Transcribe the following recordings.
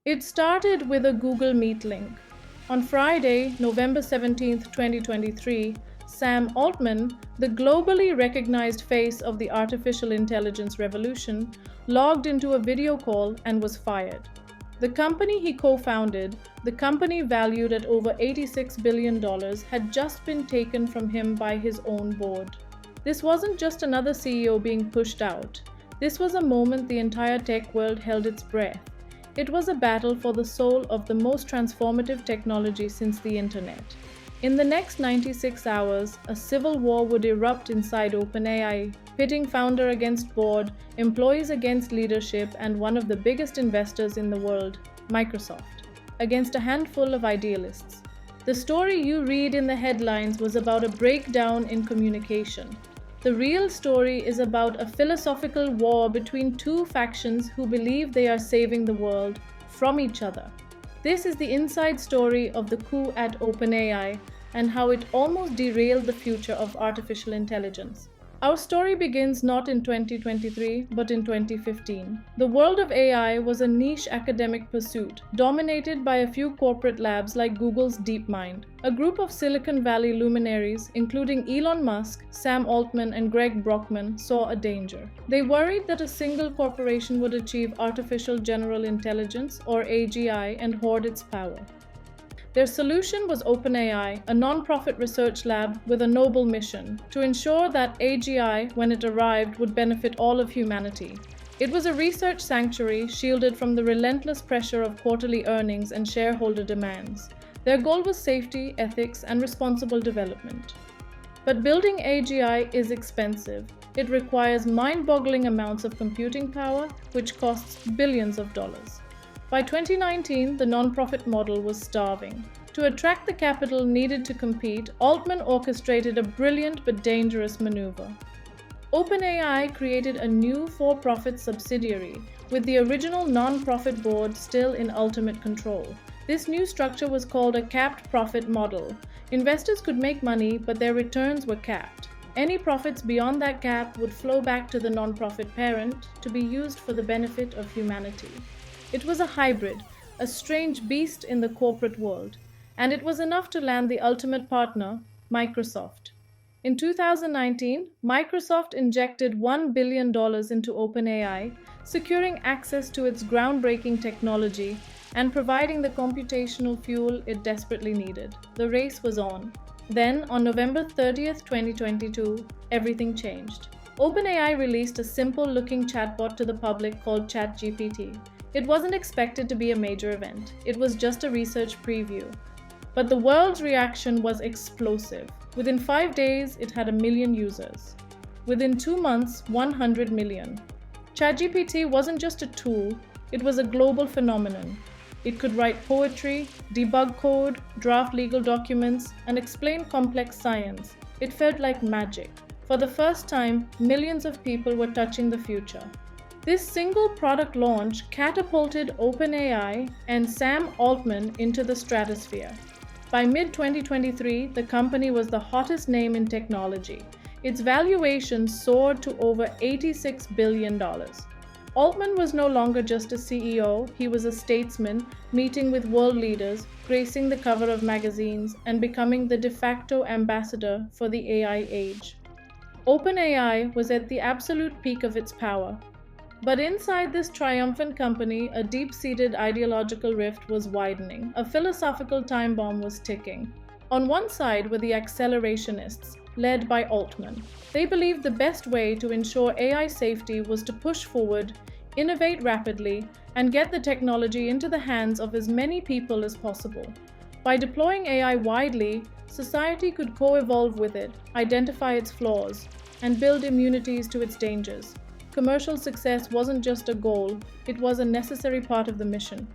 It started with a Google Meet link. On Friday, November 17, 2023, Sam Altman, the globally recognized face of the artificial intelligence revolution, logged into a video call and was fired. The company he co-founded, the company valued at over $86 billion, had just been taken from him by his own board. This wasn't just another CEO being pushed out. This was a moment the entire tech world held its breath. It was a battle for the soul of the most transformative technology since the internet. In the next 96 hours, a civil war would erupt inside OpenAI, pitting founder against board, employees against leadership, and one of the biggest investors in the world, Microsoft, against a handful of idealists. The story you read in the headlines was about a breakdown in communication. The real story is about a philosophical war between two factions who believe they are saving the world from each other. This is the inside story of the coup at OpenAI and how it almost derailed the future of artificial intelligence. Our story begins not in 2023, but in 2015. The world of AI was a niche academic pursuit, dominated by a few corporate labs like Google's DeepMind. A group of Silicon Valley luminaries, including Elon Musk, Sam Altman, and Greg Brockman, saw a danger. They worried that a single corporation would achieve artificial general intelligence, or AGI, and hoard its power. Their solution was OpenAI, a non-profit research lab with a noble mission to ensure that AGI, when it arrived, would benefit all of humanity. It was a research sanctuary shielded from the relentless pressure of quarterly earnings and shareholder demands. Their goal was safety, ethics, and responsible development. But building AGI is expensive. It requires mind-boggling amounts of computing power, which costs billions of dollars. By 2019, the nonprofit model was starving. To attract the capital needed to compete, Altman orchestrated a brilliant but dangerous maneuver. OpenAI created a new for-profit subsidiary, with the original nonprofit board still in ultimate control. This new structure was called a capped profit model. Investors could make money, but their returns were capped. Any profits beyond that cap would flow back to the nonprofit parent to be used for the benefit of humanity. It was a hybrid, a strange beast in the corporate world, and it was enough to land the ultimate partner, Microsoft. In 2019, Microsoft injected $1 billion into OpenAI, securing access to its groundbreaking technology and providing the computational fuel it desperately needed. The race was on. Then, on November 30th, 2022, everything changed. OpenAI released a simple-looking chatbot to the public called ChatGPT. It wasn't expected to be a major event. It was just a research preview. But the world's reaction was explosive. Within 5 days, it had 1 million users. Within 2 months, 100 million. ChatGPT wasn't just a tool, it was a global phenomenon. It could write poetry, debug code, draft legal documents, and explain complex science. It felt like magic. For the first time, millions of people were touching the future. This single product launch catapulted OpenAI and Sam Altman into the stratosphere. By mid-2023, the company was the hottest name in technology. Its valuation soared to over $86 billion. Altman was no longer just a CEO, he was a statesman, meeting with world leaders, gracing the cover of magazines, and becoming the de facto ambassador for the AI age. OpenAI was at the absolute peak of its power. But inside this triumphant company, a deep-seated ideological rift was widening. A philosophical time bomb was ticking. On one side were the accelerationists, led by Altman. They believed the best way to ensure AI safety was to push forward, innovate rapidly, and get the technology into the hands of as many people as possible. By deploying AI widely, society could co-evolve with it, identify its flaws, and build immunities to its dangers. Commercial success wasn't just a goal, it was a necessary part of the mission.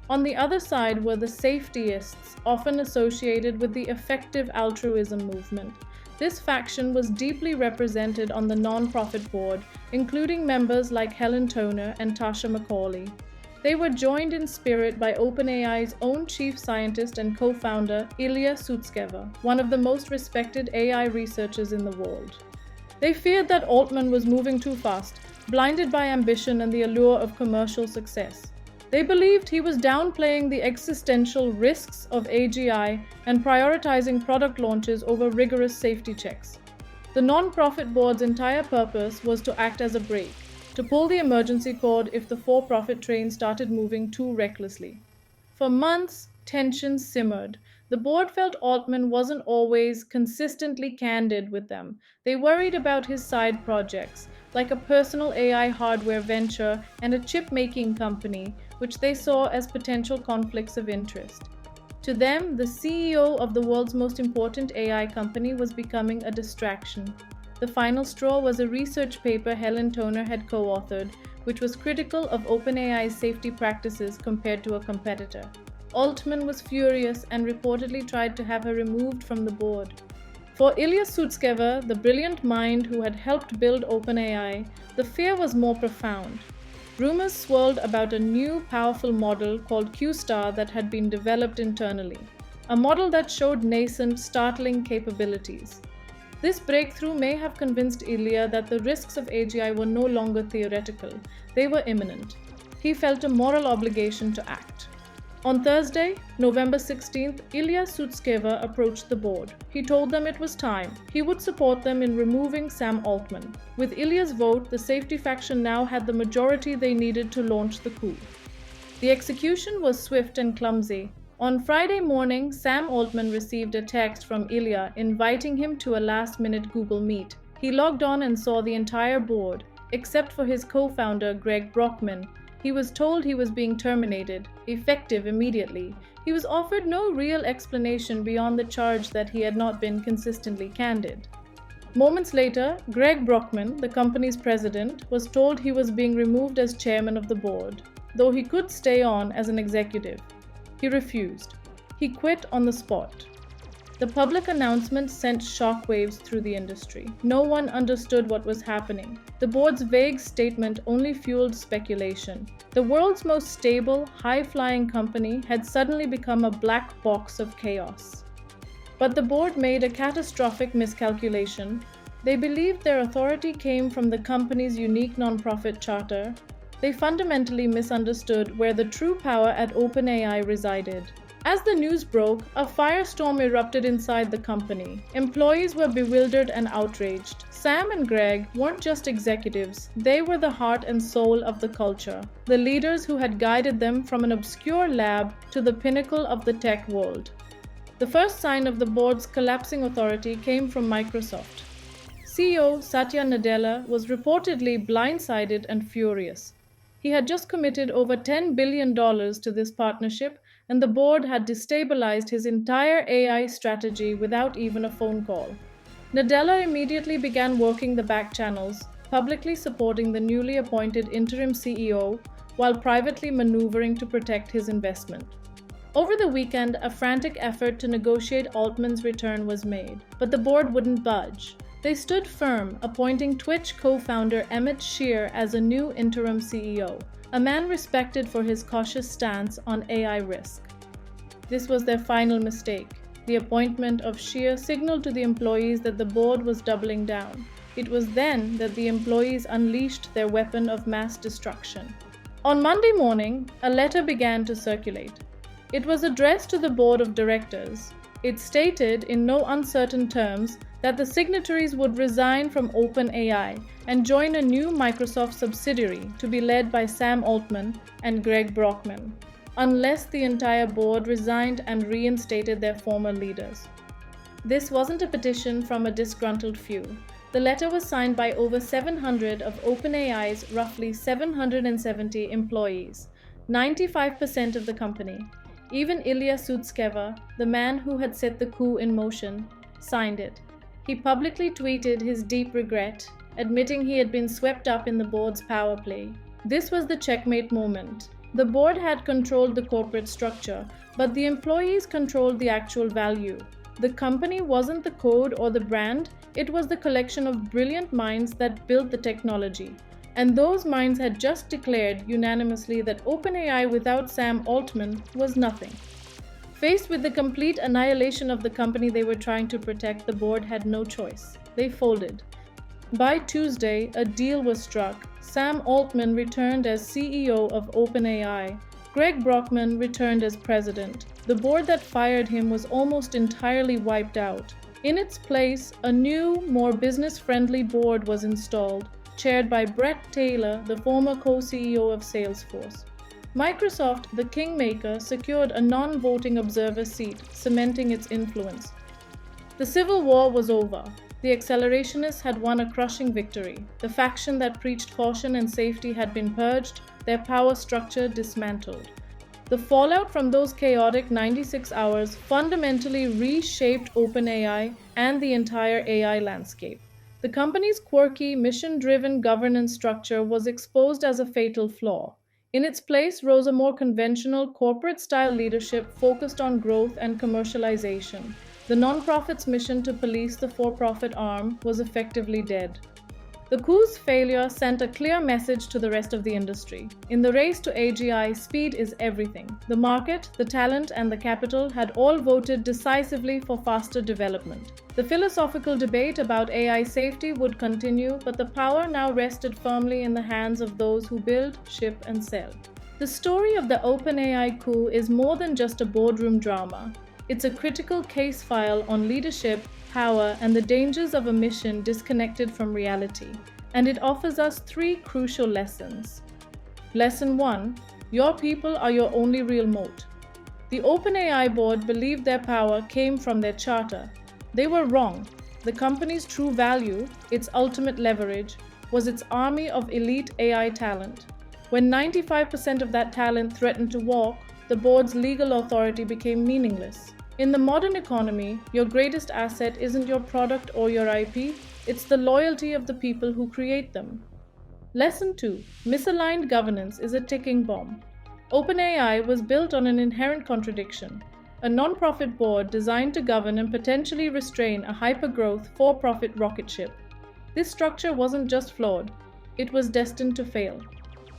On the other side were the safetyists, often associated with the effective altruism movement. This faction was deeply represented on the non-profit board, including members like Helen Toner and Tasha McCauley. They were joined in spirit by OpenAI's own chief scientist and co-founder, Ilya Sutskever, one of the most respected AI researchers in the world. They feared that Altman was moving too fast, blinded by ambition and the allure of commercial success. They believed he was downplaying the existential risks of AGI and prioritizing product launches over rigorous safety checks. The non-profit board's entire purpose was to act as a brake, to pull the emergency cord if the for-profit train started moving too recklessly. For months, tensions simmered. The board felt Altman wasn't always consistently candid with them. They worried about his side projects, like a personal AI hardware venture and a chip-making company, which they saw as potential conflicts of interest. To them, the CEO of the world's most important AI company was becoming a distraction. The final straw was a research paper Helen Toner had co-authored, which was critical of OpenAI's safety practices compared to a competitor. Altman was furious and reportedly tried to have her removed from the board. For Ilya Sutskever, the brilliant mind who had helped build OpenAI, the fear was more profound. Rumors swirled about a new, powerful model called Q-Star that had been developed internally, a model that showed nascent, startling capabilities. This breakthrough may have convinced Ilya that the risks of AGI were no longer theoretical, they were imminent. He felt a moral obligation to act. On Thursday, November 16th, Ilya Sutskever approached the board. He told them it was time. He would support them in removing Sam Altman. With Ilya's vote, the safety faction now had the majority they needed to launch the coup. The execution was swift and clumsy. On Friday morning, Sam Altman received a text from Ilya inviting him to a last-minute Google Meet. He logged on and saw the entire board, except for his co-founder Greg Brockman. He was told he was being terminated, effective immediately. He was offered no real explanation beyond the charge that he had not been consistently candid. Moments later, Greg Brockman, the company's president, was told he was being removed as chairman of the board, though he could stay on as an executive. He refused. He quit on the spot. The public announcement sent shockwaves through the industry. No one understood what was happening. The board's vague statement only fueled speculation. The world's most stable, high-flying company had suddenly become a black box of chaos. But the board made a catastrophic miscalculation. They believed their authority came from the company's unique nonprofit charter. They fundamentally misunderstood where the true power at OpenAI resided. As the news broke, a firestorm erupted inside the company. Employees were bewildered and outraged. Sam and Greg weren't just executives, they were the heart and soul of the culture, the leaders who had guided them from an obscure lab to the pinnacle of the tech world. The first sign of the board's collapsing authority came from Microsoft. CEO Satya Nadella was reportedly blindsided and furious. He had just committed over $10 billion to this partnership, and the board had destabilized his entire AI strategy without even a phone call. Nadella immediately began working the back channels, publicly supporting the newly appointed interim CEO while privately maneuvering to protect his investment. Over the weekend, a frantic effort to negotiate Altman's return was made, but the board wouldn't budge. They stood firm, appointing Twitch co-founder Emmett Shear as a new interim CEO, a man respected for his cautious stance on AI risk. This was their final mistake. The appointment of Shear signaled to the employees that the board was doubling down. It was then that the employees unleashed their weapon of mass destruction. On Monday morning, a letter began to circulate. It was addressed to the board of directors. It stated in no uncertain terms that the signatories would resign from OpenAI and join a new Microsoft subsidiary to be led by Sam Altman and Greg Brockman, unless the entire board resigned and reinstated their former leaders. This wasn't a petition from a disgruntled few. The letter was signed by over 700 of OpenAI's roughly 770 employees, 95% of the company. Even Ilya Sutskever, the man who had set the coup in motion, signed it. He publicly tweeted his deep regret, admitting he had been swept up in the board's power play. This was the checkmate moment. The board had controlled the corporate structure, but the employees controlled the actual value. The company wasn't the code or the brand, it was the collection of brilliant minds that built the technology. And those minds had just declared unanimously that OpenAI without Sam Altman was nothing. Faced with the complete annihilation of the company they were trying to protect, the board had no choice. They folded. By Tuesday, a deal was struck. Sam Altman returned as CEO of OpenAI. Greg Brockman returned as president. The board that fired him was almost entirely wiped out. In its place, a new, more business-friendly board was installed, chaired by Brett Taylor, the former co-CEO of Salesforce. Microsoft, the kingmaker, secured a non-voting observer seat, cementing its influence. The Civil War was over. The accelerationists had won a crushing victory. The faction that preached caution and safety had been purged, their power structure dismantled. The fallout from those chaotic 96 hours fundamentally reshaped OpenAI and the entire AI landscape. The company's quirky, mission-driven governance structure was exposed as a fatal flaw. In its place rose a more conventional, corporate-style leadership focused on growth and commercialization. The nonprofit's mission to police the for-profit arm was effectively dead. The coup's failure sent a clear message to the rest of the industry. In the race to AGI, speed is everything. The market, the talent, and the capital had all voted decisively for faster development. The philosophical debate about AI safety would continue, but the power now rested firmly in the hands of those who build, ship, and sell. The story of the OpenAI coup is more than just a boardroom drama. It's a critical case file on leadership, power, and the dangers of a mission disconnected from reality. And it offers us three crucial lessons. Lesson 1. Your people are your only real moat. The OpenAI board believed their power came from their charter. They were wrong. The company's true value, its ultimate leverage, was its army of elite AI talent. When 95% of that talent threatened to walk, the board's legal authority became meaningless. In the modern economy, your greatest asset isn't your product or your IP, it's the loyalty of the people who create them. Lesson 2. Misaligned governance is a ticking bomb. OpenAI was built on an inherent contradiction, a non-profit board designed to govern and potentially restrain a hyper-growth, for-profit rocket ship. This structure wasn't just flawed, it was destined to fail.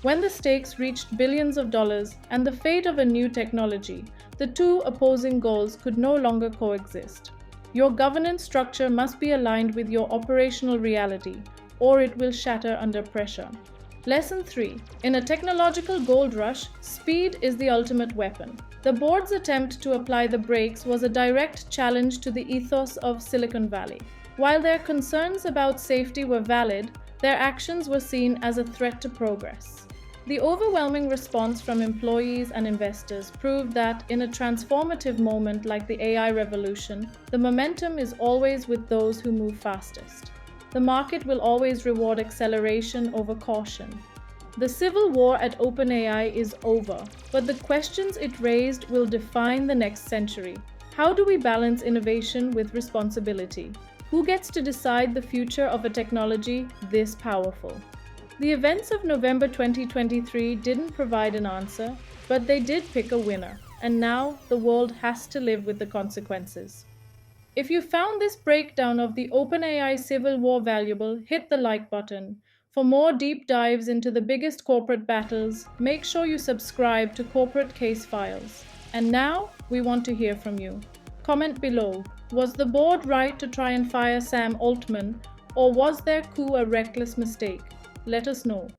When the stakes reached billions of dollars and the fate of a new technology, the two opposing goals could no longer coexist. Your governance structure must be aligned with your operational reality, or it will shatter under pressure. Lesson 3. In a technological gold rush, speed is the ultimate weapon. The board's attempt to apply the brakes was a direct challenge to the ethos of Silicon Valley. While their concerns about safety were valid, their actions were seen as a threat to progress. The overwhelming response from employees and investors proved that in a transformative moment like the AI revolution, the momentum is always with those who move fastest. The market will always reward acceleration over caution. The civil war at OpenAI is over, but the questions it raised will define the next century. How do we balance innovation with responsibility? Who gets to decide the future of a technology this powerful? The events of November 2023 didn't provide an answer, but they did pick a winner, and now the world has to live with the consequences. If you found this breakdown of the OpenAI civil war valuable, hit the like button. For more deep dives into the biggest corporate battles, make sure you subscribe to Corporate Case Files. And now, we want to hear from you. Comment below. Was the board right to try and fire Sam Altman, or was their coup a reckless mistake? Let us know.